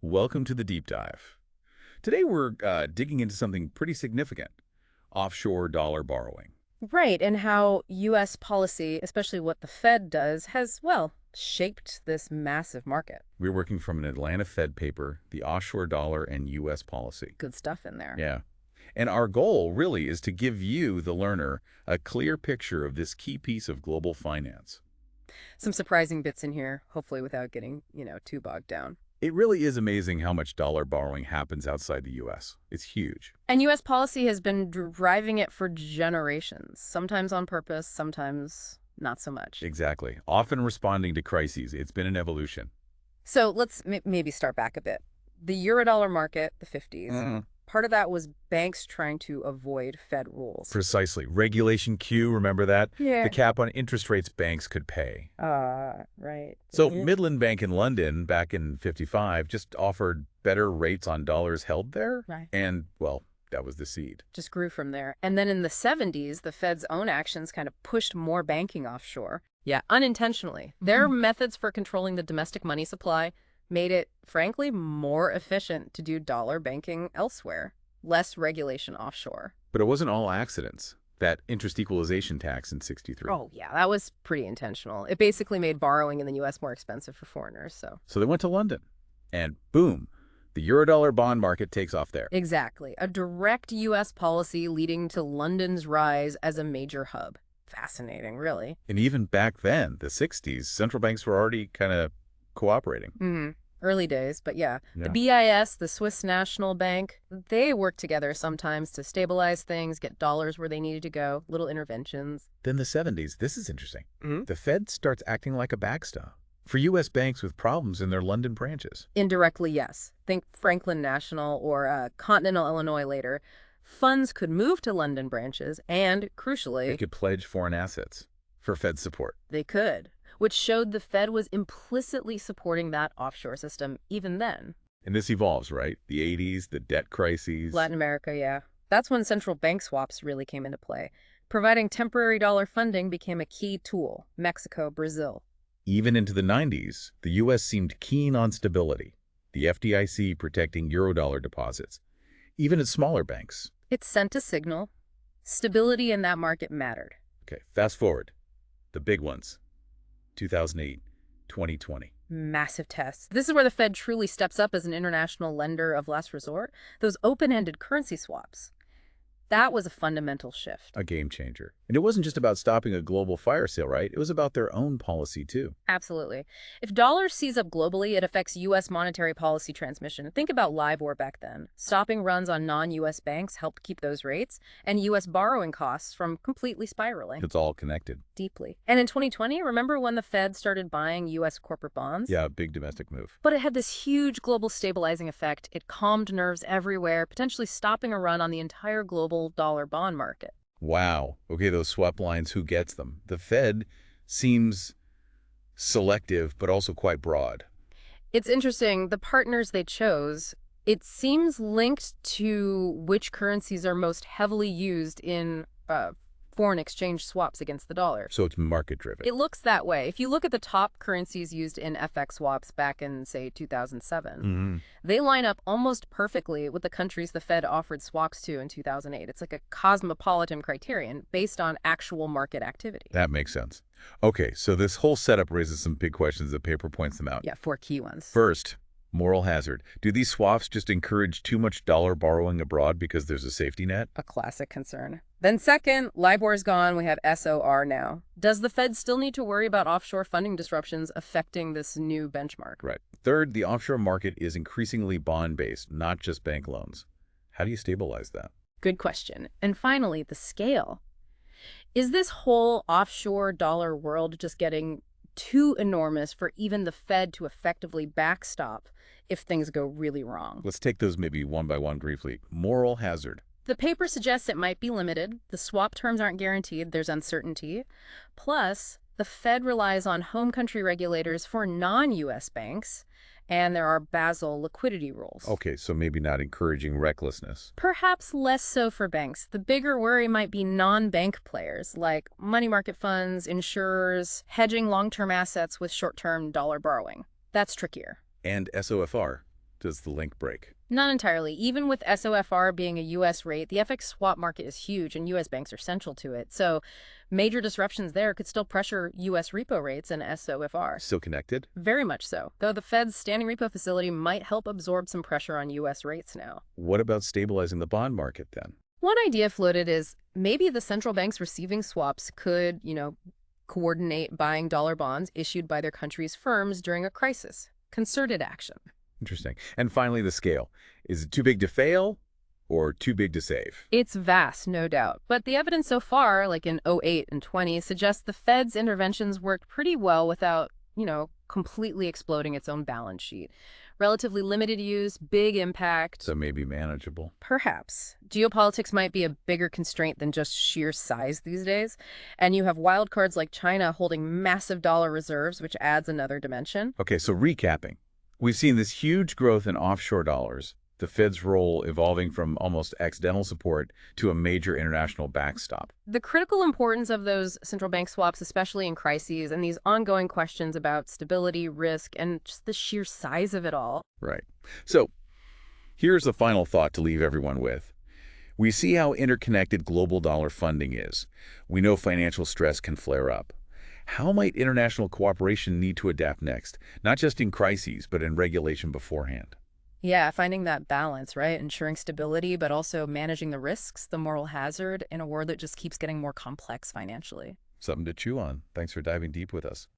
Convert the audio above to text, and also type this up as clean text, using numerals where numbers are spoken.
welcome to the deep dive. Today we're digging into something pretty significant, offshore dollar borrowing. Right, and how U.S. policy, especially what the Fed does, has, well, shaped this massive market. We're working from an Atlanta Fed paper, The Offshore Dollar and U.S. Policy. Good stuff in there. Yeah. And our goal really is to give you, the learner, a clear picture of this key piece of global finance. Some surprising bits in here, hopefully without getting, too bogged down. It really is amazing how much dollar borrowing happens outside the U.S. It's huge. And U.S. policy has been driving it for generations, sometimes on purpose, sometimes not so much. Exactly. Often responding to crises. It's been an evolution. So let's maybe start back a bit. The Eurodollar market, the 50s, part of that was banks trying to avoid Fed rules. Precisely. Regulation Q, remember that? Yeah. The cap on interest rates banks could pay. Right. So Midland Bank in London back in '55 just offered better rates on dollars held there. Right. And, well, that was the seed. Just grew from there. And then in the 70s, the Fed's own actions kind of pushed more banking offshore. Yeah, unintentionally. Their methods for controlling the domestic money supply made it, frankly, more efficient to do dollar banking elsewhere. Less regulation offshore. But it wasn't all accidents. That interest equalization tax in '63. Oh, yeah, that was pretty intentional. It basically made borrowing in the U.S. more expensive for foreigners, so. So they went to London. And boom, the Eurodollar bond market takes off there. Exactly. A direct U.S. policy leading to London's rise as a major hub. Fascinating, really. And even back then, the '60s, central banks were already kind of cooperating. Early days, but yeah. The BIS, the Swiss National Bank, they worked together sometimes to stabilize things, get dollars where they needed to go, little interventions. Then the '70s, this is interesting. The Fed starts acting like a backstop for U.S. banks with problems in their London branches. Indirectly, yes. Think Franklin National or Continental Illinois later. Funds could move to London branches and, crucially, They could pledge foreign assets for Fed support. they could, which showed the Fed was implicitly supporting that offshore system even then. And this evolves, right? The '80s, the debt crises. Latin America, yeah. That's when central bank swaps really came into play. Providing temporary dollar funding became a key tool. Mexico, Brazil. Even into the '90s, the U.S. seemed keen on stability, the FDIC protecting Eurodollar deposits, even at smaller banks. It sent a signal. Stability in that market mattered. Okay, fast forward. The big ones. 2008, 2020. Massive tests. This is where the Fed truly steps up as an international lender of last resort. Those open-ended currency swaps. That was a fundamental shift. A game changer. And it wasn't just about stopping a global fire sale, right? It was about their own policy, too. Absolutely. If dollars seize up globally, it affects U.S. monetary policy transmission. Think about LIBOR back then. Stopping runs on non-U.S. banks helped keep those rates and U.S. borrowing costs from completely spiraling. It's all connected. Deeply. And in 2020, remember when the Fed started buying U.S. corporate bonds? Yeah, big domestic move. But it had this huge global stabilizing effect. It calmed nerves everywhere, potentially stopping a run on the entire global dollar bond market. Wow. Okay, those swap lines, who gets them? The Fed seems selective, but also quite broad. It's interesting, the partners they chose, it seems linked to which currencies are most heavily used in foreign exchange swaps against the dollar. So it's market-driven. It looks that way. If you look at the top currencies used in FX swaps back in, say, 2007, they line up almost perfectly with the countries the Fed offered swaps to in 2008. It's like a cosmopolitan criterion based on actual market activity. That makes sense. Okay, so this whole setup raises some big questions. The paper points them out. Yeah, 4 key ones. First, moral hazard. Do these swaps just encourage too much dollar borrowing abroad because there's a safety net? A classic concern. Then second, LIBOR's gone, we have SOR now. Does the Fed still need to worry about offshore funding disruptions affecting this new benchmark? Right. Third, the offshore market is increasingly bond-based, not just bank loans. How do you stabilize that? Good question. And finally, the scale. Is this whole offshore dollar world just getting too enormous for even the Fed to effectively backstop if things go really wrong? Let's take those maybe one by one briefly. Moral hazard. The paper suggests it might be limited. The swap terms aren't guaranteed. There's uncertainty. Plus, the Fed relies on home country regulators for non-U.S. banks, and there are Basel liquidity rules. Okay, so maybe not encouraging recklessness. Perhaps less so for banks. The bigger worry might be non-bank players, like money market funds, insurers, hedging long-term assets with short-term dollar borrowing. That's trickier. And SOFR, does the link break? Not entirely. Even with SOFR being a U.S. rate, the FX swap market is huge and U.S. banks are central to it. So major disruptions there could still pressure U.S. repo rates and SOFR. Still connected? Very much so, though the Fed's standing repo facility might help absorb some pressure on U.S. rates now. What about stabilizing the bond market then? One idea floated is maybe the central banks receiving swaps could, coordinate buying dollar bonds issued by their country's firms during a crisis. Concerted action. Interesting. And finally, the scale. Is it too big to fail or too big to save? It's vast, no doubt. But the evidence so far, like in '08 and '20, suggests the Fed's interventions worked pretty well without, completely exploding its own balance sheet. Relatively limited use, big impact. So maybe manageable. Perhaps. Geopolitics might be a bigger constraint than just sheer size these days. And you have wild cards like China holding massive dollar reserves, which adds another dimension. Okay, so recapping. We've seen this huge growth in offshore dollars, the Fed's role evolving from almost accidental support to a major international backstop. The critical importance of those central bank swaps, especially in crises, and these ongoing questions about stability, risk, and just the sheer size of it all. Right. So here's a final thought to leave everyone with. We see how interconnected global dollar funding is. We know financial stress can flare up. How might international cooperation need to adapt next, not just in crises, but in regulation beforehand? Yeah, finding that balance, right? Ensuring stability, but also managing the risks, the moral hazard in a world that just keeps getting more complex financially. Something to chew on. Thanks for diving deep with us.